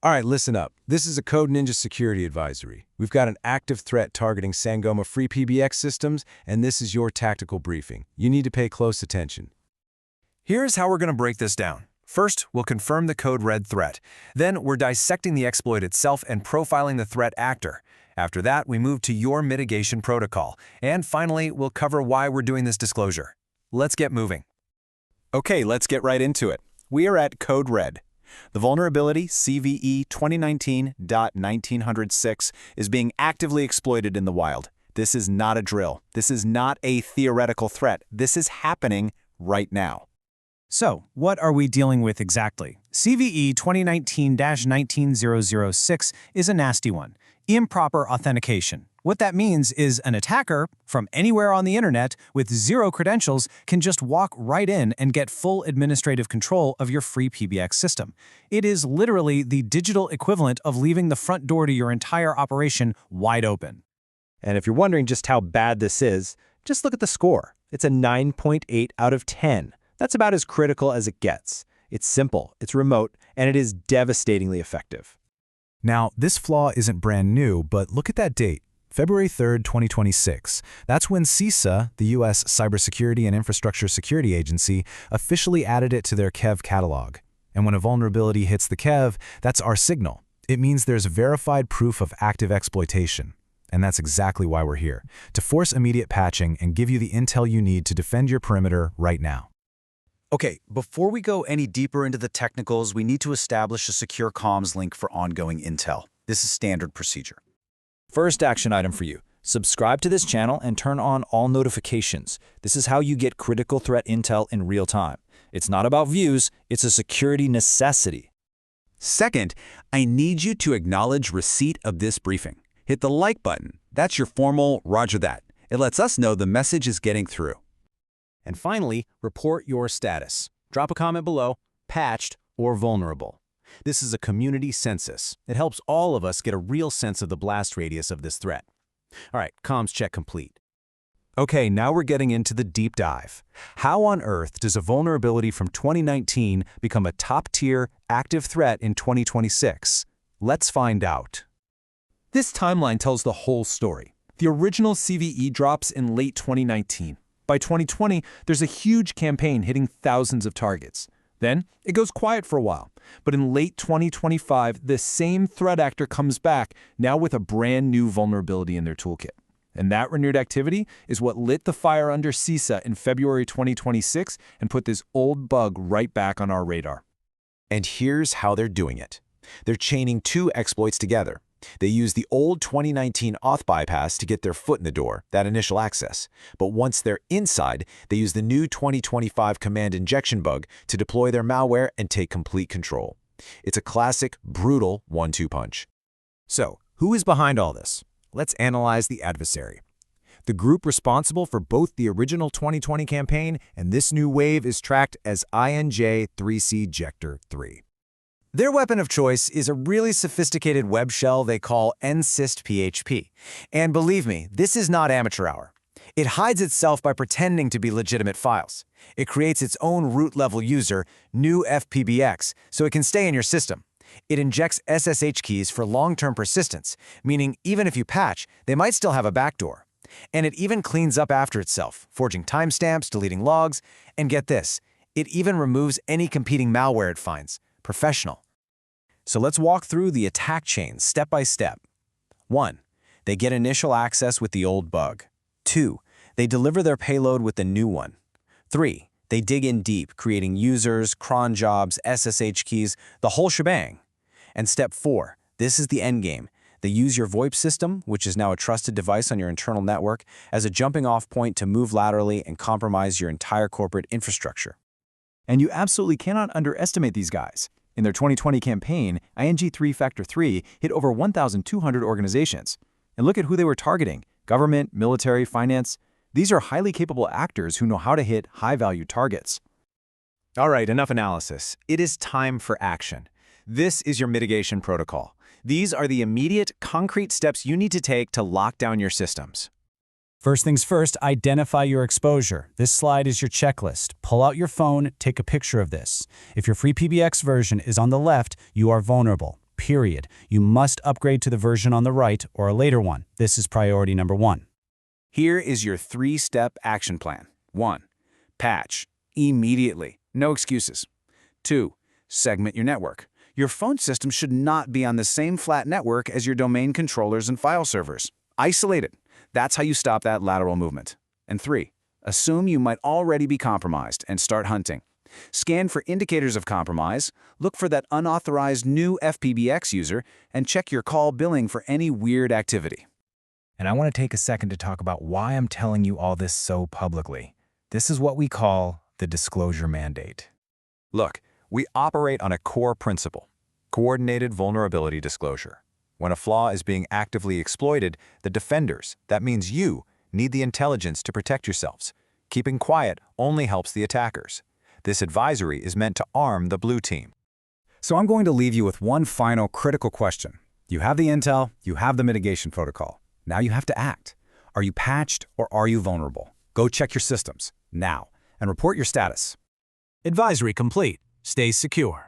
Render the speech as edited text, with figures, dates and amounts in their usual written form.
All right, listen up. This is a Code Ninja security advisory. We've got an active threat targeting Sangoma FreePBX systems, and this is your tactical briefing. You need to pay close attention. Here's how we're going to break this down. First, we'll confirm the code red threat. Then, we're dissecting the exploit itself and profiling the threat actor. After that, we move to your mitigation protocol. And finally, we'll cover why we're doing this disclosure. Let's get moving. Okay, let's get right into it. We are at Code Red. The vulnerability CVE 2019.1906 is being actively exploited in the wild. This is not a drill. This is not a theoretical threat. This is happening right now. So, what are we dealing with exactly? CVE 2019-19006 is a nasty one. Improper authentication. What that means is an attacker from anywhere on the internet with zero credentials can just walk right in and get full administrative control of your FreePBX system. It is literally the digital equivalent of leaving the front door to your entire operation wide open. And if you're wondering just how bad this is, just look at the score. It's a 9.8 out of 10. That's about as critical as it gets. It's simple, it's remote, and it is devastatingly effective. Now, this flaw isn't brand new, but look at that date. February 3rd, 2026. That's when CISA, the U.S. Cybersecurity and Infrastructure Security Agency, officially added it to their KEV catalog. And when a vulnerability hits the KEV, that's our signal. It means there's verified proof of active exploitation. And that's exactly why we're here, to force immediate patching and give you the intel you need to defend your perimeter right now. Okay, before we go any deeper into the technicals, we need to establish a secure comms link for ongoing intel. This is standard procedure. First action item for you. Subscribe to this channel and turn on all notifications. This is how you get critical threat intel in real time. It's not about views, it's a security necessity. Second, I need you to acknowledge receipt of this briefing. Hit the like button. That's your formal roger that. It lets us know the message is getting through. And finally, report your status. Drop a comment below, patched or vulnerable. This is a community census. It helps all of us get a real sense of the blast radius of this threat. All right, comms check complete. Okay, now we're getting into the deep dive. How on earth does a vulnerability from 2019 become a top-tier active threat in 2026? Let's find out. This timeline tells the whole story. The original CVE drops in late 2019. By 2020, there's a huge campaign hitting thousands of targets. Then, it goes quiet for a while. But in late 2025, the same threat actor comes back, now with a brand new vulnerability in their toolkit. And that renewed activity is what lit the fire under CISA in February 2026 and put this old bug right back on our radar. And here's how they're doing it. They're chaining two exploits together. They use the old 2019 auth bypass to get their foot in the door, that initial access. But once they're inside, they use the new 2025 command injection bug to deploy their malware and take complete control. It's a classic, brutal 1-2 punch. So, who is behind all this? Let's analyze the adversary. The group responsible for both the original 2020 campaign and this new wave is tracked as INJ3CJector3. Their weapon of choice is a really sophisticated web shell they call EncystPHP. And believe me, this is not amateur hour. It hides itself by pretending to be legitimate files. It creates its own root-level user, newfpbx, so it can stay in your system. It injects SSH keys for long-term persistence, meaning even if you patch, they might still have a backdoor. And it even cleans up after itself, forging timestamps, deleting logs, and get this, it even removes any competing malware it finds. Professional. So let's walk through the attack chain step by step. 1. They get initial access with the old bug. 2. They deliver their payload with the new one. 3. They dig in deep, creating users, cron jobs, SSH keys, the whole shebang. And step 4. This is the end game. They use your VoIP system, which is now a trusted device on your internal network, as a jumping-off point to move laterally and compromise your entire corporate infrastructure. And you absolutely cannot underestimate these guys. In their 2020 campaign, ING3-Factor-3 hit over 1,200 organizations. And look at who they were targeting: government, military, finance. These are highly capable actors who know how to hit high-value targets. All right, enough analysis. It is time for action. This is your mitigation protocol. These are the immediate, concrete steps you need to take to lock down your systems. First things first, identify your exposure. This slide is your checklist. Pull out your phone, take a picture of this. If your FreePBX version is on the left, you are vulnerable. period. You must upgrade to the version on the right or a later one. This is priority number 1. Here is your 3-step action plan. 1. Patch. Immediately. No excuses. 2. Segment your network. Your phone system should not be on the same flat network as your domain controllers and file servers. Isolate it. That's how you stop that lateral movement. And 3. Assume you might already be compromised and start hunting. Scan for indicators of compromise, look for that unauthorized newfpbx user, and check your call billing for any weird activity. And I want to take a second to talk about why I'm telling you all this so publicly. This is what we call the disclosure mandate. Look, we operate on a core principle: coordinated vulnerability disclosure. When a flaw is being actively exploited, the defenders, that means you, need the intelligence to protect yourselves. Keeping quiet only helps the attackers. This advisory is meant to arm the blue team. So I'm going to leave you with one final critical question. You have the intel, you have the mitigation protocol. Now you have to act. Are you patched or are you vulnerable? Go check your systems now and report your status. Advisory complete. Stay secure.